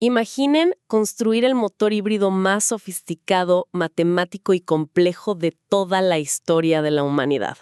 Imaginen construir el motor híbrido más sofisticado, matemático y complejo de toda la historia de la humanidad.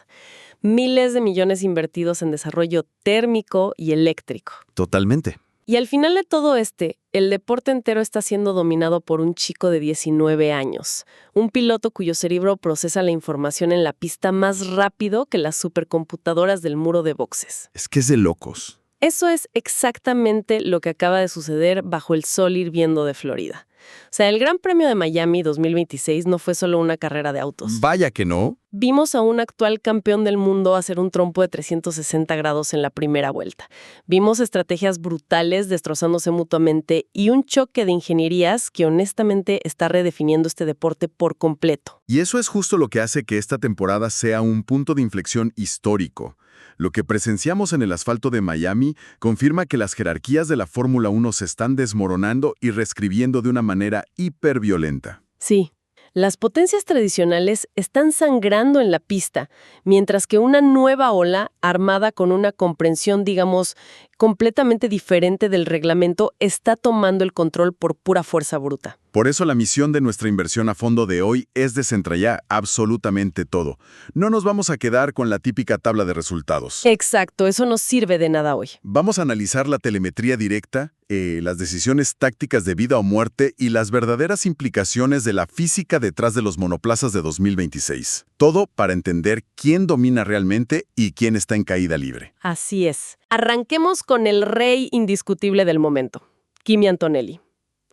Miles de millones invertidos en desarrollo térmico y eléctrico. Totalmente. Y al final de todo el deporte entero está siendo dominado por un chico de 19 años, un piloto cuyo cerebro procesa la información en la pista más rápido que las supercomputadoras del muro de boxes. Es que es de locos. Eso es exactamente lo que acaba de suceder bajo el sol hirviendo de Florida. O sea, el Gran Premio de Miami 2026 no fue solo una carrera de autos. Vaya que no. Vimos a un actual campeón del mundo hacer un trompo de 360 grados en la primera vuelta. Vimos estrategias brutales destrozándose mutuamente y un choque de ingenierías que honestamente está redefiniendo este deporte por completo. Y eso es justo lo que hace que esta temporada sea un punto de inflexión histórico. Lo que presenciamos en el asfalto de Miami confirma que las jerarquías de la Fórmula 1 se están desmoronando y reescribiendo de una manera hiperviolenta. Sí. Las potencias tradicionales están sangrando en la pista, mientras que una nueva ola, armada con una comprensión, digamos, completamente diferente del reglamento, está tomando el control por pura fuerza bruta. Por eso la misión de nuestra inversión a fondo de hoy es desentrañar absolutamente todo. No nos vamos a quedar con la típica tabla de resultados. Exacto, eso no sirve de nada hoy. Vamos a analizar la telemetría directa, las decisiones tácticas de vida o muerte y las verdaderas implicaciones de la física detrás de los monoplazas de 2026. Todo para entender quién domina realmente y quién está en caída libre. Así es. Arranquemos con el rey indiscutible del momento, Kimi Antonelli.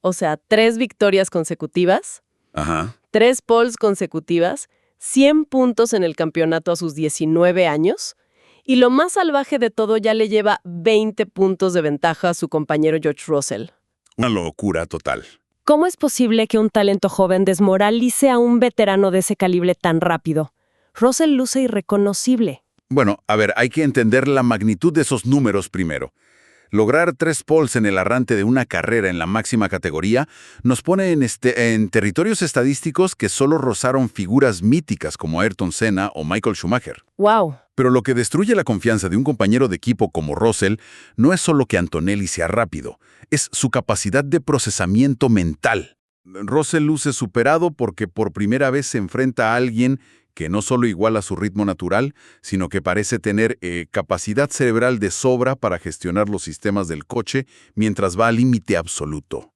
O sea, 3 victorias consecutivas, Ajá. 3 poles consecutivas, 100 puntos en el campeonato a sus 19 años, y lo más salvaje de todo, ya le lleva 20 puntos de ventaja a su compañero George Russell. Una locura total. ¿Cómo es posible que un talento joven desmoralice a un veterano de ese calibre tan rápido? Russell luce irreconocible. Bueno, a ver, hay que entender la magnitud de esos números primero. Lograr 3 poles en el arranque de una carrera en la máxima categoría nos pone en territorios estadísticos que solo rozaron figuras míticas como Ayrton Senna o Michael Schumacher. ¡Wow! Pero lo que destruye la confianza de un compañero de equipo como Russell no es solo que Antonelli sea rápido, es su capacidad de procesamiento mental. Russell luce superado porque por primera vez se enfrenta a alguien que no solo iguala su ritmo natural, sino que parece tener capacidad cerebral de sobra para gestionar los sistemas del coche mientras va al límite absoluto.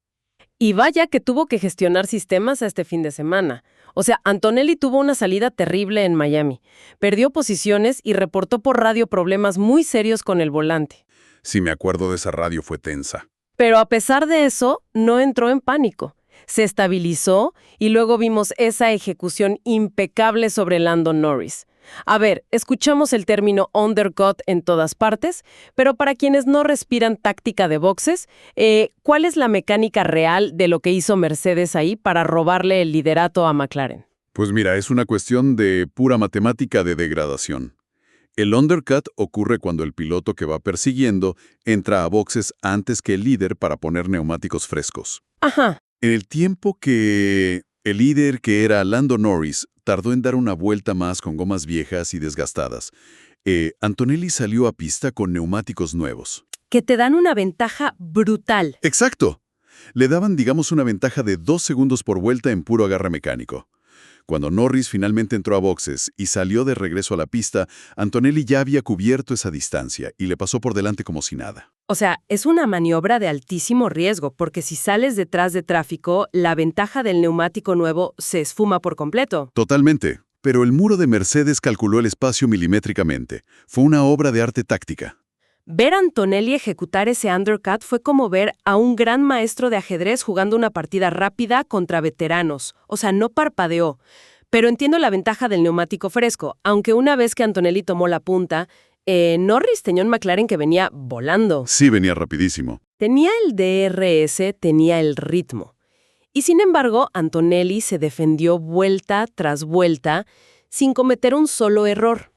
Y vaya que tuvo que gestionar sistemas a este fin de semana. O sea, Antonelli tuvo una salida terrible en Miami. Perdió posiciones y reportó por radio problemas muy serios con el volante. Si me acuerdo de esa radio, fue tensa. Pero a pesar de eso, no entró en pánico. Se estabilizó y luego vimos esa ejecución impecable sobre Lando Norris. A ver, escuchamos el término undercut en todas partes, pero para quienes no respiran táctica de boxes, ¿cuál es la mecánica real de lo que hizo Mercedes ahí para robarle el liderato a McLaren? Pues mira, es una cuestión de pura matemática de degradación. El undercut ocurre cuando el piloto que va persiguiendo entra a boxes antes que el líder para poner neumáticos frescos. Ajá. En el tiempo que el líder, que era Lando Norris, tardó en dar una vuelta más con gomas viejas y desgastadas, Antonelli salió a pista con neumáticos nuevos. Que te dan una ventaja brutal. ¡Exacto! Le daban, digamos, una ventaja de 2 segundos por vuelta en puro agarre mecánico. Cuando Norris finalmente entró a boxes y salió de regreso a la pista, Antonelli ya había cubierto esa distancia y le pasó por delante como si nada. O sea, es una maniobra de altísimo riesgo, porque si sales detrás de tráfico, la ventaja del neumático nuevo se esfuma por completo. Totalmente. Pero el muro de Mercedes calculó el espacio milimétricamente. Fue una obra de arte táctica. Ver a Antonelli ejecutar ese undercut fue como ver a un gran maestro de ajedrez jugando una partida rápida contra veteranos. O sea, no parpadeó. Pero entiendo la ventaja del neumático fresco, aunque una vez que Antonelli tomó la punta, Norris tenía un McLaren que venía volando. Sí, venía rapidísimo. Tenía el DRS, tenía el ritmo. Y sin embargo, Antonelli se defendió vuelta tras vuelta sin cometer un solo error.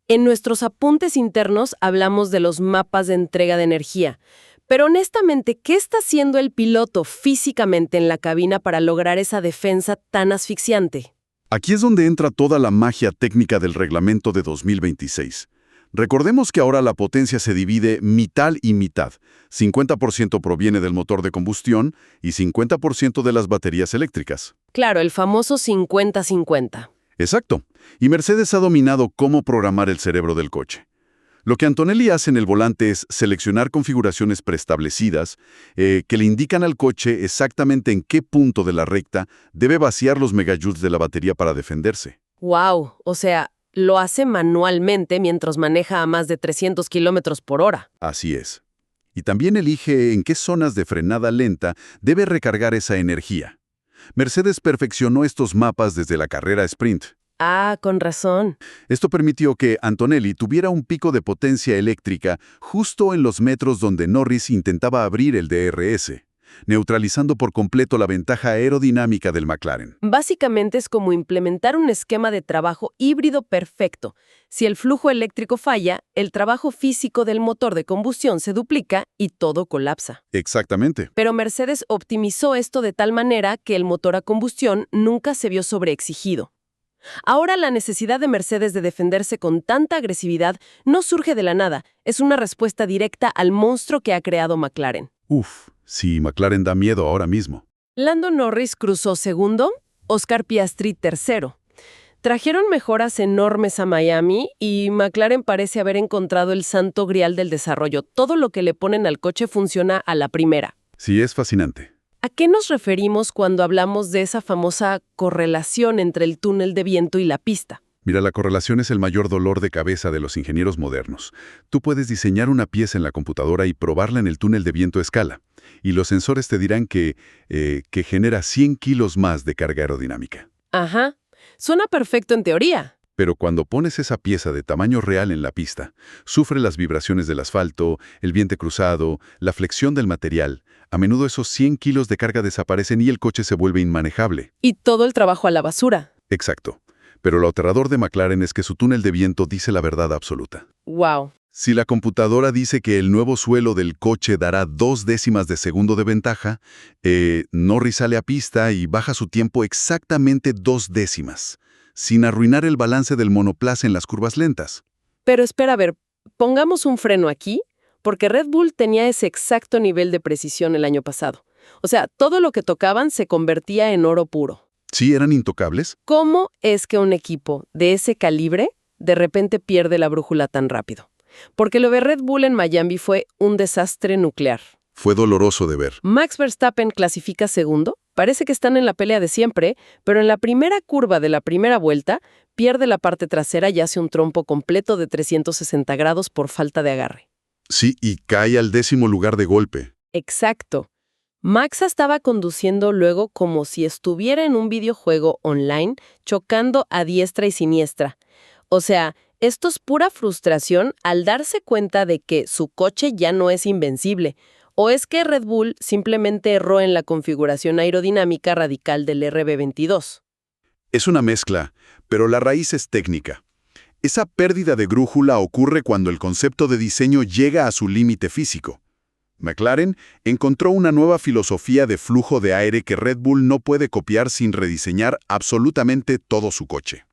En nuestros apuntes internos hablamos de los mapas de entrega de energía. Pero honestamente, ¿qué está haciendo el piloto físicamente en la cabina para lograr esa defensa tan asfixiante? Aquí es donde entra toda la magia técnica del reglamento de 2026. Recordemos que ahora la potencia se divide mitad y mitad. 50% proviene del motor de combustión y 50% de las baterías eléctricas. Claro, el famoso 50-50. Exacto. Y Mercedes ha dominado cómo programar el cerebro del coche. Lo que Antonelli hace en el volante es seleccionar configuraciones preestablecidas que le indican al coche exactamente en qué punto de la recta debe vaciar los megajoules de la batería para defenderse. ¡Wow! O sea, lo hace manualmente mientras maneja a más de 300 kilómetros por hora. Así es. Y también elige en qué zonas de frenada lenta debe recargar esa energía. Mercedes perfeccionó estos mapas desde la carrera sprint. Ah, con razón. Esto permitió que Antonelli tuviera un pico de potencia eléctrica justo en los metros donde Norris intentaba abrir el DRS, neutralizando por completo la ventaja aerodinámica del McLaren. Básicamente es como implementar un esquema de trabajo híbrido perfecto. Si el flujo eléctrico falla, el trabajo físico del motor de combustión se duplica y todo colapsa. Exactamente. Pero Mercedes optimizó esto de tal manera que el motor a combustión nunca se vio sobreexigido. Ahora la necesidad de Mercedes de defenderse con tanta agresividad no surge de la nada, es una respuesta directa al monstruo que ha creado McLaren. Sí, McLaren da miedo ahora mismo. Lando Norris cruzó segundo, Oscar Piastri tercero. Trajeron mejoras enormes a Miami y McLaren parece haber encontrado el santo grial del desarrollo. Todo lo que le ponen al coche funciona a la primera. Sí, es fascinante. ¿A qué nos referimos cuando hablamos de esa famosa correlación entre el túnel de viento y la pista? Mira, la correlación es el mayor dolor de cabeza de los ingenieros modernos. Tú puedes diseñar una pieza en la computadora y probarla en el túnel de viento a escala. Y los sensores te dirán que genera 100 kilos más de carga aerodinámica. Ajá. Suena perfecto en teoría. Pero cuando pones esa pieza de tamaño real en la pista, sufre las vibraciones del asfalto, el viento cruzado, la flexión del material. A menudo esos 100 kilos de carga desaparecen y el coche se vuelve inmanejable. Y todo el trabajo a la basura. Exacto. Pero lo aterrador de McLaren es que su túnel de viento dice la verdad absoluta. ¡Wow! Si la computadora dice que el nuevo suelo del coche dará 0,2 de segundo de ventaja, Norris sale a pista y baja su tiempo exactamente 0,2, sin arruinar el balance del monoplaza en las curvas lentas. Pero espera, a ver, pongamos un freno aquí, porque Red Bull tenía ese exacto nivel de precisión el año pasado. O sea, todo lo que tocaban se convertía en oro puro. ¿Sí eran intocables? ¿Cómo es que un equipo de ese calibre de repente pierde la brújula tan rápido? Porque lo de Red Bull en Miami fue un desastre nuclear. Fue doloroso de ver. Max Verstappen clasifica segundo, parece que están en la pelea de siempre, pero en la primera curva de la primera vuelta pierde la parte trasera y hace un trompo completo de 360 grados por falta de agarre. Sí, y cae al 10º lugar de golpe. Exacto. Max estaba conduciendo luego como si estuviera en un videojuego online, chocando a diestra y siniestra. O sea, esto es pura frustración al darse cuenta de que su coche ya no es invencible. ¿O es que Red Bull simplemente erró en la configuración aerodinámica radical del RB22? Es una mezcla, pero la raíz es técnica. Esa pérdida de brújula ocurre cuando el concepto de diseño llega a su límite físico. McLaren encontró una nueva filosofía de flujo de aire que Red Bull no puede copiar sin rediseñar absolutamente todo su coche.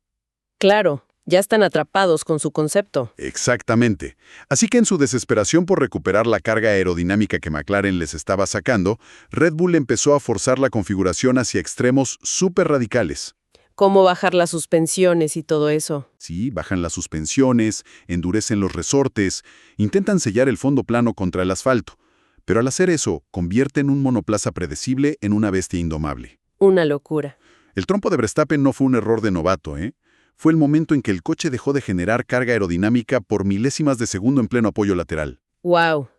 Claro, ya están atrapados con su concepto. Exactamente. Así que en su desesperación por recuperar la carga aerodinámica que McLaren les estaba sacando, Red Bull empezó a forzar la configuración hacia extremos súper radicales. ¿Cómo bajar las suspensiones y todo eso? Sí, bajan las suspensiones, endurecen los resortes, intentan sellar el fondo plano contra el asfalto. Pero al hacer eso, convierten un monoplaza predecible en una bestia indomable. Una locura. El trompo de Verstappen no fue un error de novato, ¿eh? Fue el momento en que el coche dejó de generar carga aerodinámica por milésimas de segundo en pleno apoyo lateral. ¡Wow!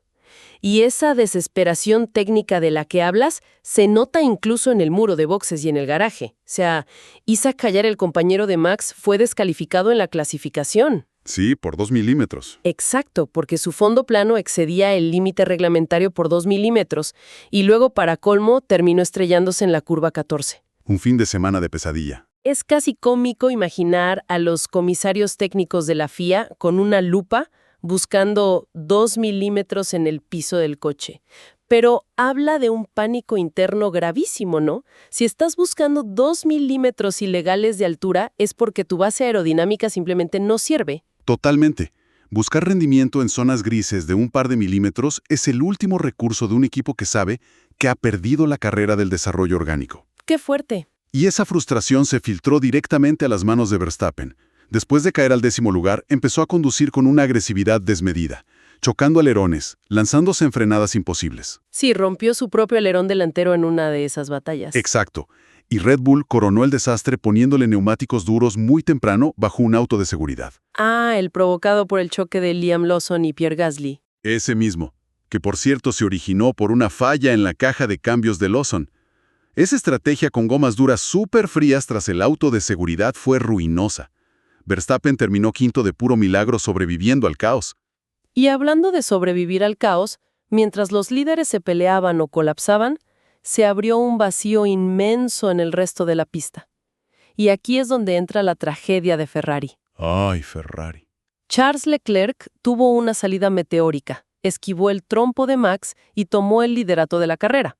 Y esa desesperación técnica de la que hablas se nota incluso en el muro de boxes y en el garaje. O sea, Isaac Callar, el compañero de Max, fue descalificado en la clasificación. Sí, por 2 milímetros. Exacto, porque su fondo plano excedía el límite reglamentario por 2 milímetros y luego, para colmo, terminó estrellándose en la curva 14. Un fin de semana de pesadilla. Es casi cómico imaginar a los comisarios técnicos de la FIA con una lupa buscando 2 milímetros en el piso del coche. Pero habla de un pánico interno gravísimo, ¿no? Si estás buscando 2 milímetros ilegales de altura es porque tu base aerodinámica simplemente no sirve. Totalmente. Buscar rendimiento en zonas grises de un par de milímetros es el último recurso de un equipo que sabe que ha perdido la carrera del desarrollo orgánico. ¡Qué fuerte! Y esa frustración se filtró directamente a las manos de Verstappen. Después de caer al 10º lugar, empezó a conducir con una agresividad desmedida, chocando alerones, lanzándose en frenadas imposibles. Sí, rompió su propio alerón delantero en una de esas batallas. Exacto. Y Red Bull coronó el desastre poniéndole neumáticos duros muy temprano bajo un auto de seguridad. Ah, el provocado por el choque de Liam Lawson y Pierre Gasly. Ese mismo, que por cierto se originó por una falla en la caja de cambios de Lawson. Esa estrategia con gomas duras súper frías tras el auto de seguridad fue ruinosa. Verstappen terminó quinto de puro milagro sobreviviendo al caos. Y hablando de sobrevivir al caos, mientras los líderes se peleaban o colapsaban, se abrió un vacío inmenso en el resto de la pista. Y aquí es donde entra la tragedia de Ferrari. ¡Ay, Ferrari! Charles Leclerc tuvo una salida meteórica, esquivó el trompo de Max y tomó el liderato de la carrera.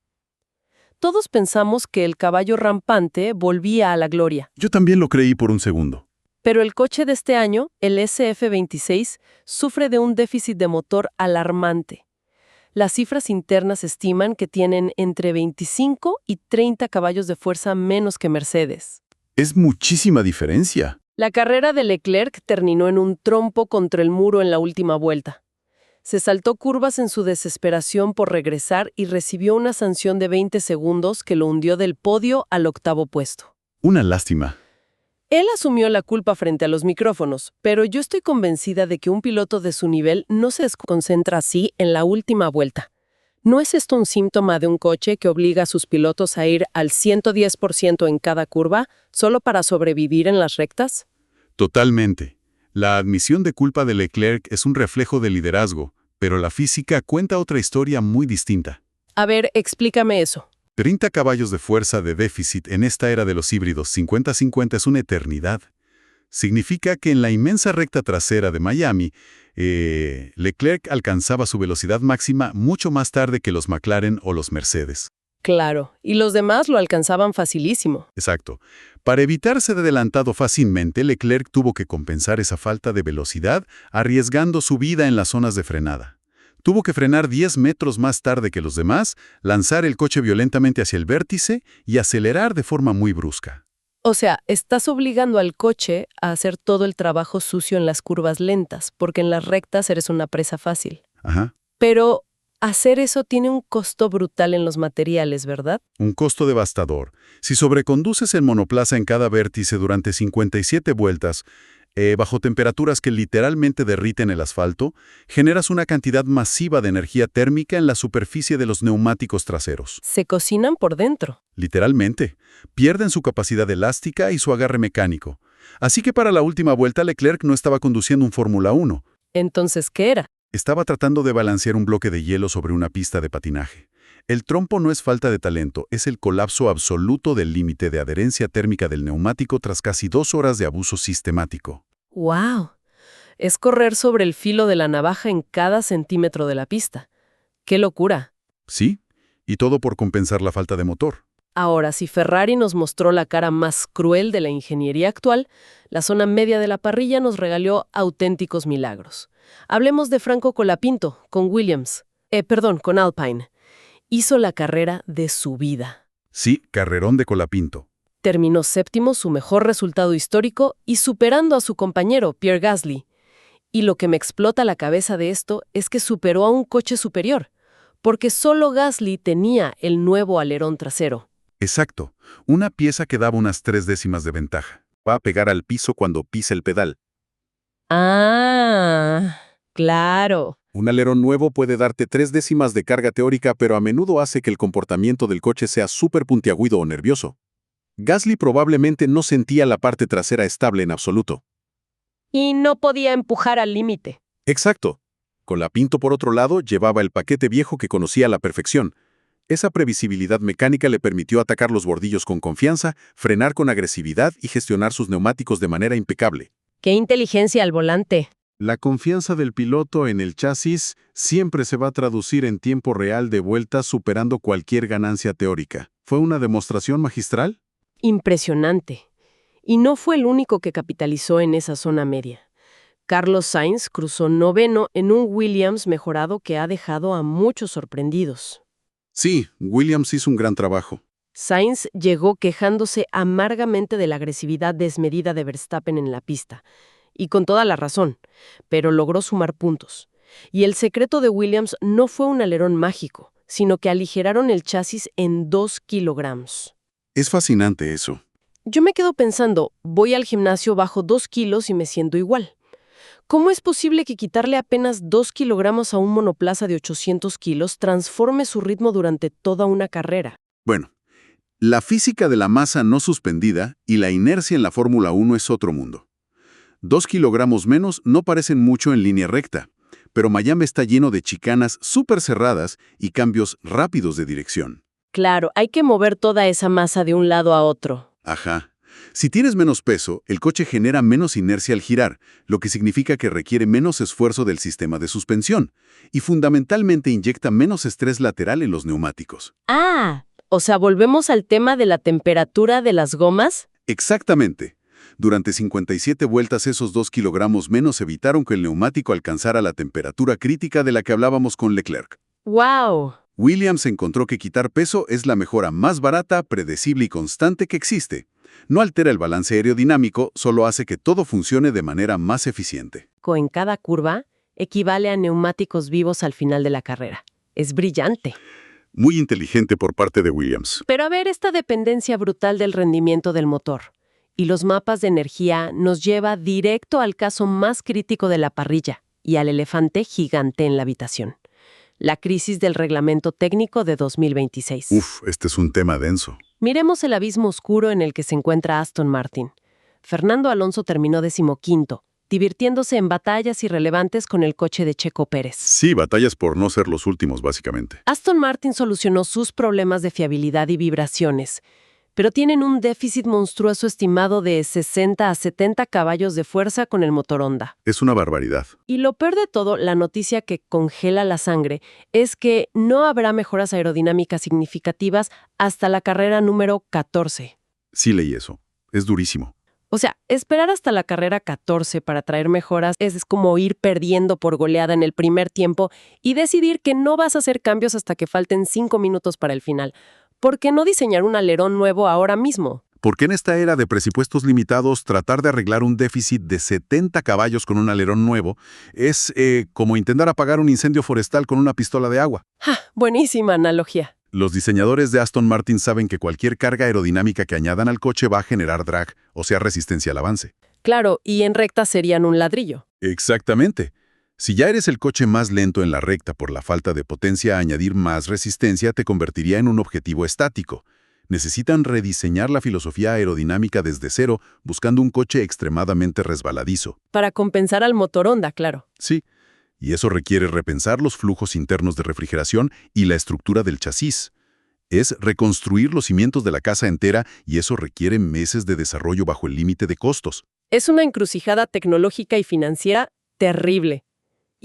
Todos pensamos que el caballo rampante volvía a la gloria. Yo también lo creí por un segundo. Pero el coche de este año, el SF26, sufre de un déficit de motor alarmante. Las cifras internas estiman que tienen entre 25 y 30 caballos de fuerza menos que Mercedes. Es muchísima diferencia. La carrera de Leclerc terminó en un trompo contra el muro en la última vuelta. Se saltó curvas en su desesperación por regresar y recibió una sanción de 20 segundos que lo hundió del podio al 8º puesto. Una lástima. Él asumió la culpa frente a los micrófonos, pero yo estoy convencida de que un piloto de su nivel no se desconcentra así en la última vuelta. ¿No es esto un síntoma de un coche que obliga a sus pilotos a ir al 110% en cada curva solo para sobrevivir en las rectas? Totalmente. La admisión de culpa de Leclerc es un reflejo de liderazgo, pero la física cuenta otra historia muy distinta. A ver, explícame eso. 30 caballos de fuerza de déficit en esta era de los híbridos 50-50 es una eternidad. Significa que en la inmensa recta trasera de Miami, Leclerc alcanzaba su velocidad máxima mucho más tarde que los McLaren o los Mercedes. Claro, y los demás lo alcanzaban facilísimo. Exacto. Para evitar ser adelantado fácilmente, Leclerc tuvo que compensar esa falta de velocidad arriesgando su vida en las zonas de frenada. Tuvo que frenar 10 metros más tarde que los demás, lanzar el coche violentamente hacia el vértice y acelerar de forma muy brusca. O sea, estás obligando al coche a hacer todo el trabajo sucio en las curvas lentas, porque en las rectas eres una presa fácil. Ajá. Pero hacer eso tiene un costo brutal en los materiales, ¿verdad? Un costo devastador. Si sobreconduces el monoplaza en cada vértice durante 57 vueltas, bajo temperaturas que literalmente derriten el asfalto, generas una cantidad masiva de energía térmica en la superficie de los neumáticos traseros. Se cocinan por dentro. Literalmente. Pierden su capacidad elástica y su agarre mecánico. Así que para la última vuelta Leclerc no estaba conduciendo un Fórmula 1. Entonces, ¿qué era? Estaba tratando de balancear un bloque de hielo sobre una pista de patinaje. El trompo no es falta de talento, es el colapso absoluto del límite de adherencia térmica del neumático tras casi 2 horas de abuso sistemático. ¡Wow! Es correr sobre el filo de la navaja en cada centímetro de la pista. ¡Qué locura! Sí, y todo por compensar la falta de motor. Ahora, si Ferrari nos mostró la cara más cruel de la ingeniería actual, la zona media de la parrilla nos regaló auténticos milagros. Hablemos de Franco Colapinto, con con Alpine. Hizo la carrera de su vida. Sí, carrerón de Colapinto. Terminó séptimo, su mejor resultado histórico, y superando a su compañero, Pierre Gasly. Y lo que me explota la cabeza de esto es que superó a un coche superior, porque solo Gasly tenía el nuevo alerón trasero. Exacto, una pieza que daba unas 3 décimas de ventaja. Va a pegar al piso cuando pise el pedal. Ah, claro. Un alerón nuevo puede darte 3 décimas de carga teórica, pero a menudo hace que el comportamiento del coche sea súper puntiagudo o nervioso. Gasly probablemente no sentía la parte trasera estable en absoluto. Y no podía empujar al límite. Exacto. Colapinto, por otro lado, llevaba el paquete viejo que conocía a la perfección. Esa previsibilidad mecánica le permitió atacar los bordillos con confianza, frenar con agresividad y gestionar sus neumáticos de manera impecable. ¡Qué inteligencia al volante! La confianza del piloto en el chasis siempre se va a traducir en tiempo real de vueltas superando cualquier ganancia teórica. ¿Fue una demostración magistral? Impresionante. Y no fue el único que capitalizó en esa zona media. Carlos Sainz cruzó noveno en un Williams mejorado que ha dejado a muchos sorprendidos. Sí, Williams hizo un gran trabajo. Sainz llegó quejándose amargamente de la agresividad desmedida de Verstappen en la pista, y con toda la razón, pero logró sumar puntos. Y el secreto de Williams no fue un alerón mágico, sino que aligeraron el chasis en 2 kilogramos. Es fascinante eso. Yo me quedo pensando, voy al gimnasio, bajo 2 kilos y me siento igual. ¿Cómo es posible que quitarle apenas 2 kilogramos a un monoplaza de 800 kilos transforme su ritmo durante toda una carrera? Bueno, la física de la masa no suspendida y la inercia en la Fórmula 1 es otro mundo. 2 kilogramos menos no parecen mucho en línea recta, pero Miami está lleno de chicanas súper cerradas y cambios rápidos de dirección. Claro, hay que mover toda esa masa de un lado a otro. Ajá. Si tienes menos peso, el coche genera menos inercia al girar, lo que significa que requiere menos esfuerzo del sistema de suspensión y fundamentalmente inyecta menos estrés lateral en los neumáticos. Ah, o sea, ¿volvemos al tema de la temperatura de las gomas? Exactamente. Durante 57 vueltas esos 2 kilogramos menos evitaron que el neumático alcanzara la temperatura crítica de la que hablábamos con Leclerc. ¡Wow! Williams encontró que quitar peso es la mejora más barata, predecible y constante que existe. No altera el balance aerodinámico, solo hace que todo funcione de manera más eficiente. En cada curva equivale a neumáticos vivos al final de la carrera. Es brillante. Muy inteligente por parte de Williams. Pero a ver, esta dependencia brutal del rendimiento del motor y los mapas de energía nos lleva directo al caso más crítico de la parrilla y al elefante gigante en la habitación. La crisis del reglamento técnico de 2026. Este es un tema denso. Miremos el abismo oscuro en el que se encuentra Aston Martin. Fernando Alonso terminó 15º, divirtiéndose en batallas irrelevantes con el coche de Checo Pérez. Sí, batallas por no ser los últimos, básicamente. Aston Martin solucionó sus problemas de fiabilidad y vibraciones, pero tienen un déficit monstruoso estimado de 60 a 70 caballos de fuerza con el motor Honda. Es una barbaridad. Y lo peor de todo, la noticia que congela la sangre, es que no habrá mejoras aerodinámicas significativas hasta la carrera número 14. Sí leí eso. Es durísimo. O sea, esperar hasta la carrera 14 para traer mejoras es como ir perdiendo por goleada en el primer tiempo y decidir que no vas a hacer cambios hasta que falten 5 minutos para el final. ¿Por qué no diseñar un alerón nuevo ahora mismo? ¿Por qué en esta era de presupuestos limitados tratar de arreglar un déficit de 70 caballos con un alerón nuevo es como intentar apagar un incendio forestal con una pistola de agua? Buenísima analogía. Los diseñadores de Aston Martin saben que cualquier carga aerodinámica que añadan al coche va a generar drag, o sea, resistencia al avance. Claro, y en recta serían un ladrillo. Exactamente. Si ya eres el coche más lento en la recta por la falta de potencia, añadir más resistencia te convertiría en un objetivo estático. Necesitan rediseñar la filosofía aerodinámica desde cero, buscando un coche extremadamente resbaladizo. Para compensar al motor Honda, claro. Sí, y eso requiere repensar los flujos internos de refrigeración y la estructura del chasis. Es reconstruir los cimientos de la casa entera y eso requiere meses de desarrollo bajo el límite de costos. Es una encrucijada tecnológica y financiera terrible.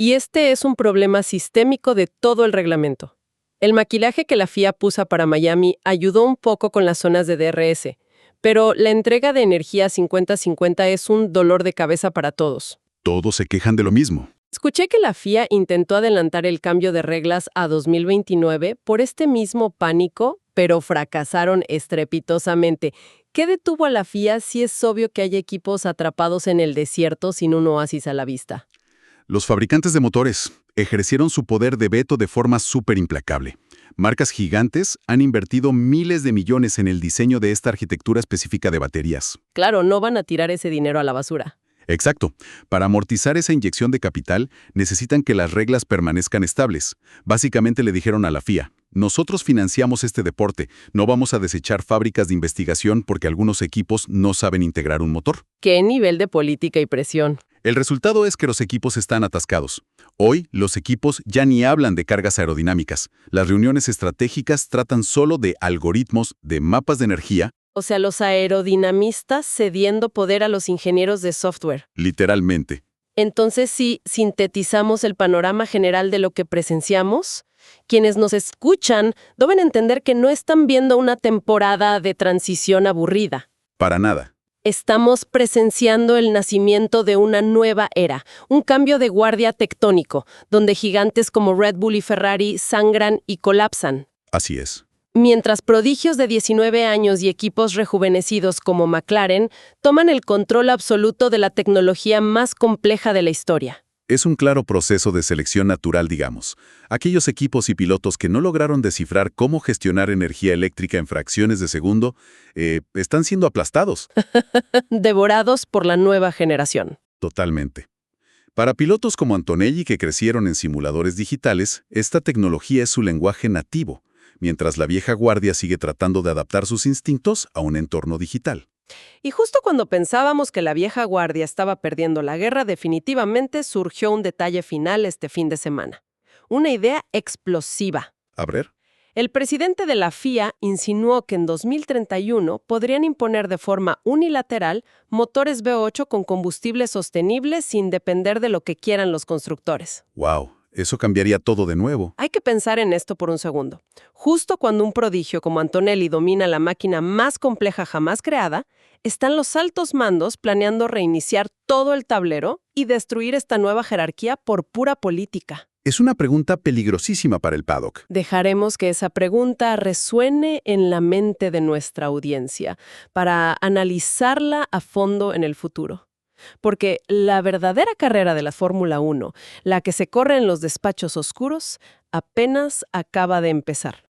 Y este es un problema sistémico de todo el reglamento. El maquillaje que la FIA puso para Miami ayudó un poco con las zonas de DRS, pero la entrega de energía 50-50 es un dolor de cabeza para todos. Todos se quejan de lo mismo. Escuché que la FIA intentó adelantar el cambio de reglas a 2029 por este mismo pánico, pero fracasaron estrepitosamente. ¿Qué detuvo a la FIA si es obvio que hay equipos atrapados en el desierto sin un oasis a la vista? Los fabricantes de motores ejercieron su poder de veto de forma súper implacable. Marcas gigantes han invertido miles de millones en el diseño de esta arquitectura específica de baterías. Claro, no van a tirar ese dinero a la basura. Exacto. Para amortizar esa inyección de capital, necesitan que las reglas permanezcan estables. Básicamente le dijeron a la FIA, nosotros financiamos este deporte, no vamos a desechar fábricas de investigación porque algunos equipos no saben integrar un motor. ¿Qué nivel de política y presión? El resultado es que los equipos están atascados. Hoy, los equipos ya ni hablan de cargas aerodinámicas. Las reuniones estratégicas tratan solo de algoritmos, de mapas de energía. O sea, los aerodinamistas cediendo poder a los ingenieros de software. Literalmente. Entonces, si sintetizamos el panorama general de lo que presenciamos, quienes nos escuchan deben entender que no están viendo una temporada de transición aburrida. Para nada. Estamos presenciando el nacimiento de una nueva era, un cambio de guardia tectónico, donde gigantes como Red Bull y Ferrari sangran y colapsan. Así es. Mientras prodigios de 19 años y equipos rejuvenecidos como McLaren toman el control absoluto de la tecnología más compleja de la historia. Es un claro proceso de selección natural, digamos. Aquellos equipos y pilotos que no lograron descifrar cómo gestionar energía eléctrica en fracciones de segundo, están siendo aplastados. Devorados por la nueva generación. Totalmente. Para pilotos como Antonelli que crecieron en simuladores digitales, esta tecnología es su lenguaje nativo, mientras la vieja guardia sigue tratando de adaptar sus instintos a un entorno digital. Y justo cuando pensábamos que la vieja guardia estaba perdiendo la guerra, definitivamente surgió un detalle final este fin de semana. Una idea explosiva. A ver. El presidente de la FIA insinuó que en 2031 podrían imponer de forma unilateral motores V8 con combustible sostenible sin depender de lo que quieran los constructores. ¡Wow! Eso cambiaría todo de nuevo. Hay que pensar en esto por un segundo. Justo cuando un prodigio como Antonelli domina la máquina más compleja jamás creada, están los altos mandos planeando reiniciar todo el tablero y destruir esta nueva jerarquía por pura política. Es una pregunta peligrosísima para el paddock. Dejaremos que esa pregunta resuene en la mente de nuestra audiencia para analizarla a fondo en el futuro. Porque la verdadera carrera de la Fórmula 1, la que se corre en los despachos oscuros, apenas acaba de empezar.